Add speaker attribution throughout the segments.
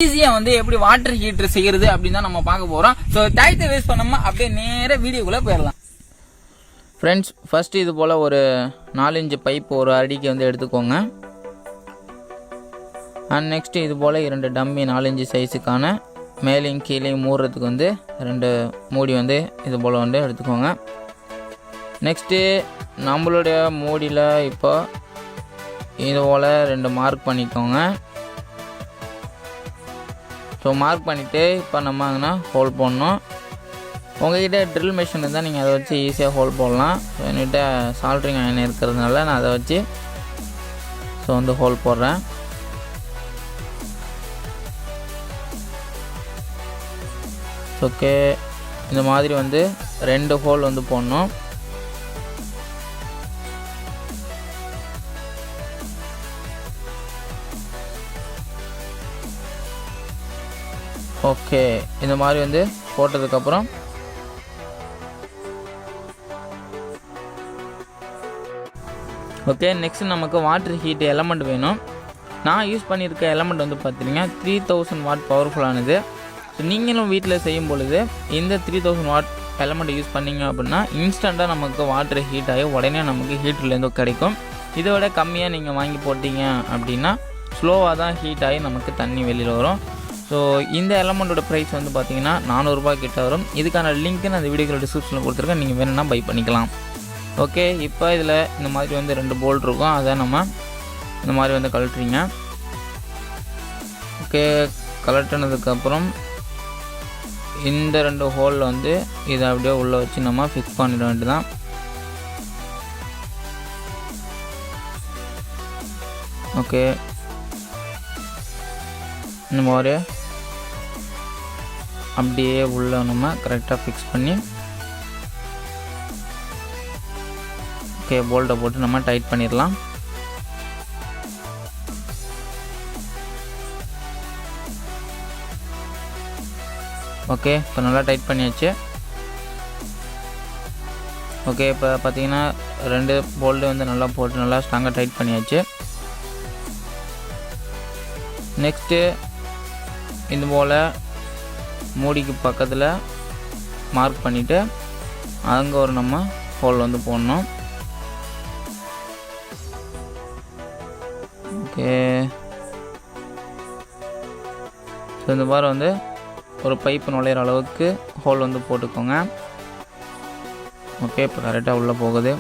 Speaker 1: ஈஸியாக வந்து எப்படி வாட்டர் ஹீட்டர் செய்கிறது அப்படின்னு தான் நம்ம பார்க்க போகிறோம். ஸோ டைத்தை வேஸ்ட் பண்ணாமல் அப்படியே நேராக வீடியோக்குள்ளே போயிடலாம். ஃப்ரெண்ட்ஸ், ஃபஸ்ட்டு இது போல் ஒரு 4 இன்ச்சு பைப் ஒரு அடிக்கு வந்து எடுத்துக்கோங்க. அண்ட் நெக்ஸ்ட்டு இது போல் 2 டம்மி 4 இன்ச்சு சைஸுக்கான மேலேயும் கீழேயும் மூடுறதுக்கு வந்து 2 மூடி வந்து இது போல் வந்து எடுத்துக்கோங்க. நெக்ஸ்ட்டு நம்மளுடைய மூடியில் இப்போ இது போல் 2 மார்க் பண்ணிக்கோங்க. ஸோ மார்க் பண்ணிவிட்டு இப்போ நம்ம அங்கே ஹோல் போடணும். உங்கள்கிட்ட ட்ரில் மிஷின் இருந்தால் நீங்கள் அதை வச்சு ஈஸியாக ஹோல் போடலாம். ஸோ என்கிட்ட சால்ட்ரிங் அயன் இருக்கிறதுனால நான் அதை வச்சு வந்து ஹோல் போடுறேன். ஓகே, இந்த மாதிரி வந்து 2 ஹோல் வந்து போடணும். ஓகே, இந்த மாதிரி வந்து போட்டதுக்கப்புறம் ஓகே, நெக்ஸ்ட் நமக்கு வாட்டர் ஹீட் எலமெண்ட் வேணும். நான் யூஸ் பண்ணியிருக்க எலமெண்ட் வந்து பார்த்தீங்கன்னா 3000 வாட் பவர்ஃபுல்லானது. ஸோ நீங்களும் வீட்டில் செய்யும் பொழுது இந்த 3000 வாட் எலமெண்ட் யூஸ் பண்ணிங்க அப்படின்னா இன்ஸ்டண்ட்டாக நமக்கு வாட்டர் ஹீட் ஆகி உடனே நமக்கு ஹீட்டர்லேருந்து கிடைக்கும். இதை விட கம்மியாக நீங்கள் வாங்கி போட்டிங்க அப்படின்னா ஸ்லோவாக தான் ஹீட் ஆகி நமக்கு தண்ணி வெளியில் வரும். ஸோ இந்த எலமெண்ட்டோட ப்ரைஸ் வந்து பார்த்தீங்கன்னா 400 ரூபாய் கிட்ட வரும். இதுக்கான லிங்க்கு நான் அந்த வீடியோவில் டிஸ்கிரிப்ஷனில் கொடுத்துருக்கேன், நீங்கள் வேணும்னா பை பண்ணிக்கலாம். ஓகே, இப்போ இதில் இந்த மாதிரி வந்து 2 போல்ட் இருக்கும், அதை நம்ம இந்த மாதிரி வந்து கழட்டுறீங்க. ஓகே, கழட்டினதுக்கப்புறம் இந்த 2 ஹோலில் வந்து இதை அப்படியே உள்ளே வச்சு நம்ம ஃபிக்ஸ் பண்ணிட வேண்டியதான். ஓகே, இந்த மாதிரி அப்படியே உள்ள நம்ம கரெக்டாக ஃபிக்ஸ் பண்ணி ஓகே போல்ட்டை போட்டு நம்ம டைட் பண்ணிடலாம். ஓகே, இப்போ நல்லா டைட் பண்ணியாச்சு. ஓகே, இப்போ பார்த்தீங்கன்னா 2 போல்ட்டு வந்து நல்லா போட்டு நல்லா ஸ்ட்ராங்காக டைட் பண்ணியாச்சு. நெக்ஸ்ட்டு இது போல் மூடிக்கு பக்கத்தில் மார்க் பண்ணிவிட்டு அங்கே ஒரு நம்ம ஹோல் வந்து போடணும். ஓகே, ஸோ இந்த மாதிரி வந்து ஒரு பைப்பு நுழையிற அளவுக்கு ஹோல் வந்து போட்டுக்கோங்க. ஓகே, இப்போ கரெக்டாக உள்ளே போகுது.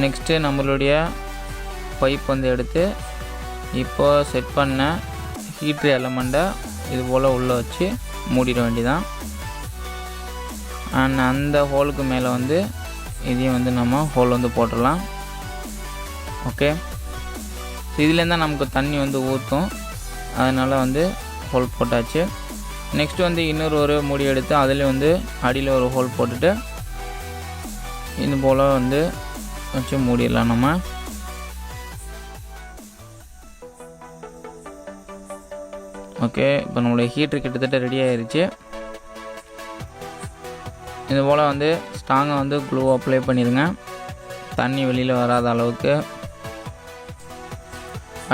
Speaker 1: நெக்ஸ்ட்டு நம்மளுடைய பைப் வந்து எடுத்து இப்போ செட் பண்ண ஹீட்ரு எலமெண்ட்டை இது போல் உள்ளே வச்சு மூடிட வேண்டியதான். அண்ட் அந்த ஹோலுக்கு மேலே வந்து இதையும் வந்து நம்ம ஹோல் வந்து போட்டுடலாம். ஓகே, இதுலேருந்து நமக்கு தண்ணி வந்து ஊற்றும், அதனால் வந்து ஹோல் போட்டாச்சு. நெக்ஸ்ட்டு வந்து இன்னொரு மூடி எடுத்து அதில் வந்து அடியில் ஒரு ஹோல் போட்டுட்டு இது போல் வந்து வச்சு மூடிடலாம் நம்ம. ஓகே, இப்போ நம்மளுடைய ஹீட்ரு கிட்டத்தட்ட ரெடி ஆகிருச்சு. இது போல் வந்து ஸ்ட்ராங்காக வந்து க்ளூ அப்ளை பண்ணிடுங்க, தண்ணி வெளியில் வராத அளவுக்கு.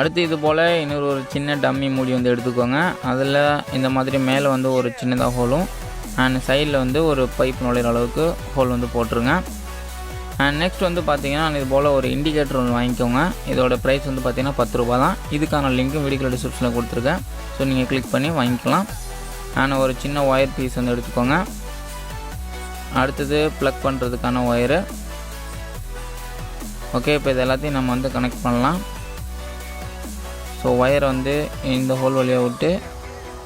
Speaker 1: அடுத்து இது போல் இன்னொரு சின்ன டம்மி மூடி வந்து எடுத்துக்கோங்க. அதில் இந்த மாதிரி மேலே வந்து ஒரு சின்னதாக ஹோலும் அண்ட் சைடில் வந்து ஒரு பைப் நுழையிற அளவுக்கு ஹோல் வந்து போட்டுருங்க. அண்ட் நெக்ஸ்ட் வந்து பார்த்தீங்கன்னா இது போல் ஒரு இண்டிகேட்டர் ஒன்று வாங்கிக்கோங்க. இதோட ப்ரைஸ் வந்து பார்த்தீங்கன்னா 10 ரூபா தான். இதுக்கான லிங்க்கும் வீடியோ டிஸ்கிரிப்ஷனில் கொடுத்துருக்கேன், ஸோ நீங்கள் கிளிக் பண்ணி வாங்கிக்கலாம். அண்ட் ஒரு சின்ன ஒயர் பீஸ் வந்து எடுத்துக்கோங்க. அடுத்தது ப்ளக் பண்ணுறதுக்கான ஒயரு. ஓகே, இப்போ இது எல்லாத்தையும் நம்ம வந்து கனெக்ட் பண்ணலாம். ஸோ ஒயரை வந்து இந்த ஹோல் வழியாக விட்டு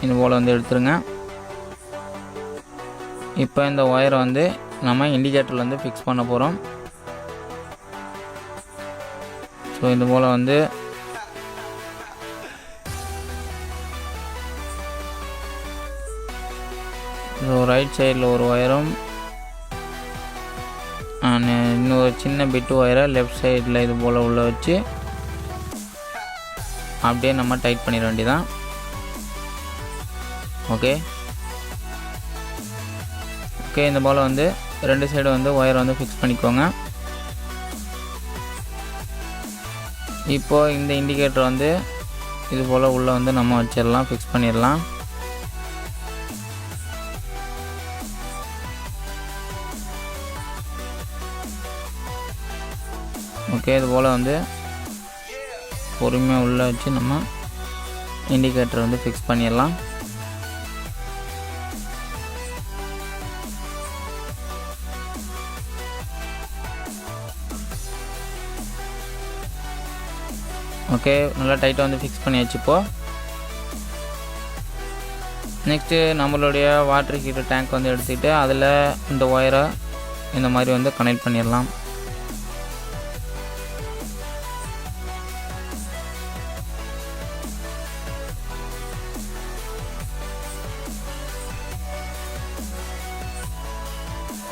Speaker 1: இது போல் வந்து எடுத்துருங்க. இப்போ இந்த ஒயரை வந்து நம்ம இண்டிகேட்டரில் வந்து ஃபிக்ஸ் பண்ண போகிறோம். ஸோ இது போல் வந்து ரைட் சைடில் ஒரு ஒயரும் இன்னொரு சின்ன பிட்டு ஒயரை லெஃப்ட் சைடில் இது போல் உள்ள வச்சு அப்படியே நம்ம டைட் பண்ணிட வேண்டியதான். ஓகே, இந்த போல் வந்து 2 சைடு வந்து ஒயரை வந்து ஃபிக்ஸ் பண்ணிக்கோங்க. இப்போது இந்த இண்டிகேட்டர் வந்து இது போல் உள்ளே வந்து நம்ம வச்சிடலாம், ஃபிக்ஸ் பண்ணிடலாம். ஓகே, இது போல் வந்து பொறுமையாக உள்ளே வச்சு நம்ம இண்டிகேட்டர் வந்து ஃபிக்ஸ் பண்ணிடலாம். ஓகே, நல்லா டைட்டாக வந்து ஃபிக்ஸ் பண்ணியாச்சு. இப்போது நெக்ஸ்ட்டு நம்மளுடைய வாட்டர் ஹீட்டர் டேங்க் வந்து எடுத்துக்கிட்டு அதில் இந்த ஒயரை இந்த மாதிரி வந்து கனெக்ட் பண்ணிடலாம்.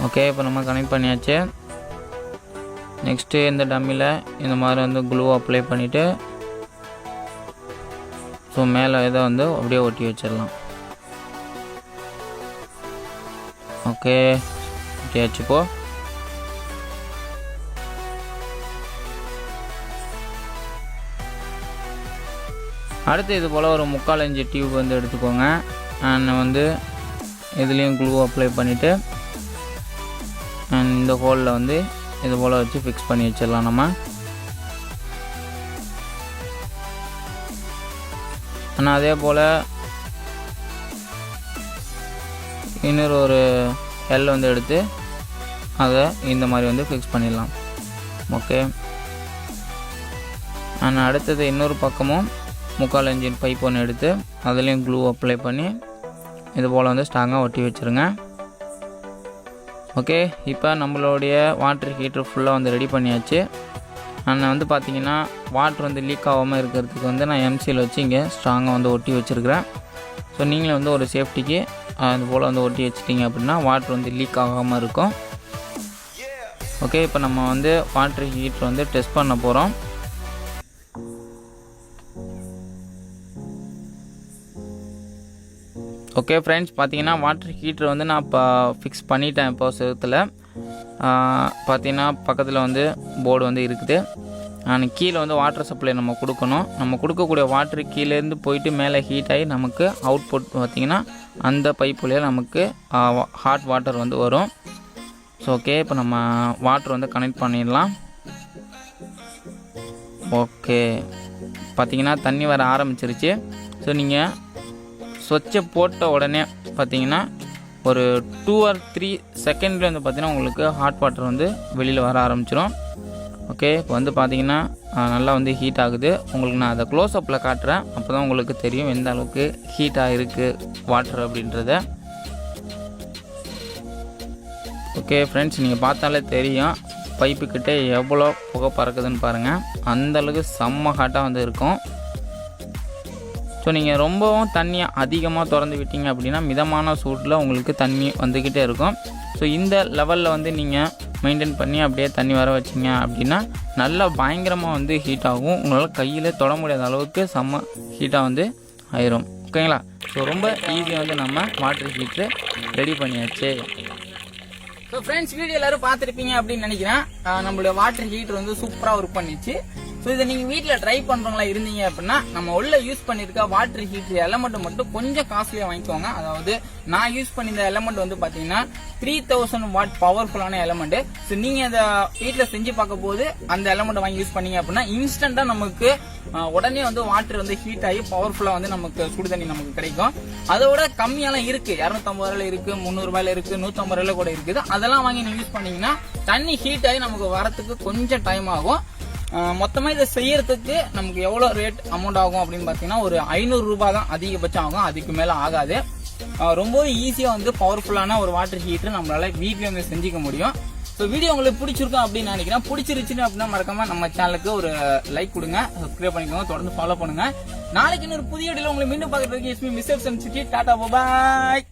Speaker 1: ஓகே, இப்போ நம்ம கனெக்ட் பண்ணியாச்சு. நெக்ஸ்ட்டு இந்த டம்மியில் இந்த மாதிரி வந்து க்ளூ அப்ளை பண்ணிவிட்டு ஸோ மேலே இதை வந்து அப்படியே ஒட்டி வச்சிடலாம். ஓகே, ஒட்டியாச்சு. இப்போ அடுத்து இது போல் ஒரு 3/4 இன்ச் டியூப் வந்து எடுத்துக்கோங்க. நான் வந்து இதுலேயும் க்ளூ அப்ளை பண்ணிவிட்டு இந்த ஹோலில் வந்து இது போல் வச்சு ஃபிக்ஸ் பண்ணி வச்சிடலாம். நம்ம ஆனால் அதே போல் இன்னொரு ஒரு எல் வந்து எடுத்து அதை இந்த மாதிரி வந்து ஃபிக்ஸ் பண்ணிடலாம். ஓகே, ஆனால் அடுத்தது இன்னொரு பக்கமும் 3/4 இன்ச் பைப் ஒன்று எடுத்து அதுலேயும் க்ளூ அப்ளை பண்ணி இது போல் வந்து ஸ்ட்ராங்காக ஒட்டி வச்சுருங்க. ஓகே, இப்போ நம்மளுடைய வாட்டர் ஹீட்டர் ஃபுல்லாக வந்து ரெடி பண்ணியாச்சு. நான் வந்து பார்த்திங்கன்னா வாட்டர் வந்து லீக் ஆகாமல் இருக்கிறதுக்கு வந்து நான் எம்சியில் வச்சு இங்கே ஸ்ட்ராங்காக வந்து ஒட்டி வச்சுருக்கிறேன். ஸோ நீங்களே வந்து ஒரு சேஃப்டிக்கு அது போல் வந்து ஒட்டி வச்சிட்டிங்க அப்படின்னா வாட்டர் வந்து லீக் ஆகாமல் இருக்கும். ஓகே, இப்போ நம்ம வந்து வாட்டர் ஹீட்டர் வந்து டெஸ்ட் பண்ண போகிறோம். ஓகே ஃப்ரெண்ட்ஸ், பார்த்தீங்கன்னா வாட்டர் ஹீட்டர் வந்து நான் இப்போ ஃபிக்ஸ் பண்ணிட்டேன். இப்போ செவத்தில் பார்த்தீங்கன்னா பக்கத்தில் வந்து போர்டு வந்து இருக்குது. கீழே வந்து வாட்டர் சப்ளை நம்ம கொடுக்கணும். நம்ம கொடுக்கக்கூடிய வாட்டர் கீழேருந்து போயிட்டு மேலே ஹீட் ஆகி நமக்கு அவுட்புட் பார்த்திங்கன்னா அந்த பைப்புலேயே நமக்கு ஹாட் வாட்டர் வந்து வரும். ஸோ ஓகே, இப்போ நம்ம வாட்டர் வந்து கனெக்ட் பண்ணிடலாம். ஓகே, பார்த்திங்கன்னா தண்ணி வர ஆரம்பிச்சிருச்சு. ஸோ நீங்கள் ஸ்விட்சை போட்ட உடனே பார்த்தீங்கன்னா ஒரு 2 or 3 செகண்டில் வந்து பார்த்திங்கன்னா உங்களுக்கு ஹாட் வாட்டர் வந்து வெளியில் வர ஆரம்பிச்சிடும். ஓகே, இப்போ வந்து பார்த்திங்கன்னா நல்லா வந்து ஹீட் ஆகுது. உங்களுக்கு நான் அதை க்ளோஸ்அப்பில் காட்டுறேன், அப்போ தான் உங்களுக்கு தெரியும் எந்த அளவுக்கு ஹீட்டாக இருக்குது வாட்டர் அப்படின்றத. ஓகே ஃப்ரெண்ட்ஸ், நீங்கள் பார்த்தாலே தெரியும் பைப்புக்கிட்டே எவ்வளோ புகை பறக்குதுன்னு பாருங்கள். அந்தளவுக்கு செம்ம ஹாட்டாக வந்து இருக்கும். ஸோ நீங்கள் ரொம்பவும் தண்ணியை அதிகமாக திறந்து விட்டீங்க அப்படின்னா மிதமான சூட்டில் உங்களுக்கு தண்ணி வந்துக்கிட்டே இருக்கும். ஸோ இந்த லெவலில் வந்து நீங்கள் மெயின்டைன் பண்ணி அப்படியே தண்ணி வர வச்சிங்க அப்படின்னா நல்லா பயங்கரமாக வந்து ஹீட் ஆகும். உங்களால் கையில் தொட முடியாத அளவுக்கு செம்ம ஹீட்டாக வந்து ஆயிரும். ஓகேங்களா? ஸோ ரொம்ப ஈஸியாக வந்து நம்ம வாட்டர் ஹீட்ரு ரெடி பண்ணியாச்சு. ஸோ ஃப்ரெண்ட்ஸ், வீடியோ எல்லோரும் பார்த்துருப்பீங்க அப்படின்னு நினைக்கிறேன். நம்மளுடைய வாட்டர் ஹீட்டர் வந்து சூப்பராக ஒர்க் பண்ணிச்சு. ஸோ இதை நீங்கள் வீட்டில் ட்ரை பண்ணுறவங்களா இருந்தீங்க அப்படின்னா நம்ம உள்ள யூஸ் பண்ணியிருக்க வாட்டர் ஹீட்டர் எலமெண்ட் மட்டும் கொஞ்சம் காஸ்ட்லியாக வாங்கிக்கோங்க. அதாவது நான் யூஸ் பண்ணியிருந்த எலமெண்ட் வந்து பார்த்தீங்கன்னா 3000 வாட் பவர்ஃபுல்லான எலமெண்ட். ஸோ நீங்கள் அதை வீட்டில் செஞ்சு பார்க்க போது அந்த எலமெண்ட் வாங்கி யூஸ் பண்ணீங்க அப்படின்னா இன்ஸ்டண்ட்டாக நமக்கு உடனே வந்து வாட்டர் வந்து ஹீட் ஆகி பவர்ஃபுல்லாக வந்து நமக்கு சுடு தண்ணி நமக்கு கிடைக்கும். அதோட கம்மியெல்லாம் இருக்குது, 250 ரூபாயில இருக்குது, 300 ரூபாயில இருக்குது, 150 ரூபாயில கூட இருக்குது. அதெல்லாம் வாங்கி நீங்கள் யூஸ் பண்ணீங்கன்னா தண்ணி ஹீட் ஆகி நமக்கு வரத்துக்கு கொஞ்சம் டைம் ஆகும். மொத்தமா இதை செய்யறதுக்கு நமக்கு எவ்வளவு ரேட் அமௌண்ட் ஆகும் அப்படின்னு பாத்தீங்கன்னா ஒரு 500 ரூபாய் தான் அதிகபட்சம் ஆகும், அதுக்கு மேல ஆகாது. ரொம்ப ஈஸியா வந்து பவர்ஃபுல்லான ஒரு வாட்டர் ஹீட்டர் நம்மளால வீட்லயே வந்து செஞ்சுக்க முடியும். ஸோ வீடியோ உங்களுக்கு பிடிச்சிருக்கும் அப்படின்னு நினைக்கிறேன். பிடிச்சிருச்சுன்னு அப்படின்னா மறக்காம நம்ம சேனலுக்கு ஒரு லைக் கொடுங்க, சப்ஸ்கிரைப் பண்ணிக்கோங்க, தொடர்ந்து ஃபாலோ பண்ணுங்க. நாளைக்கு இன்னொரு புதிய வீடியோல உங்களை மீண்டும் பார்க்கறதுக்கு டாடா பாய்.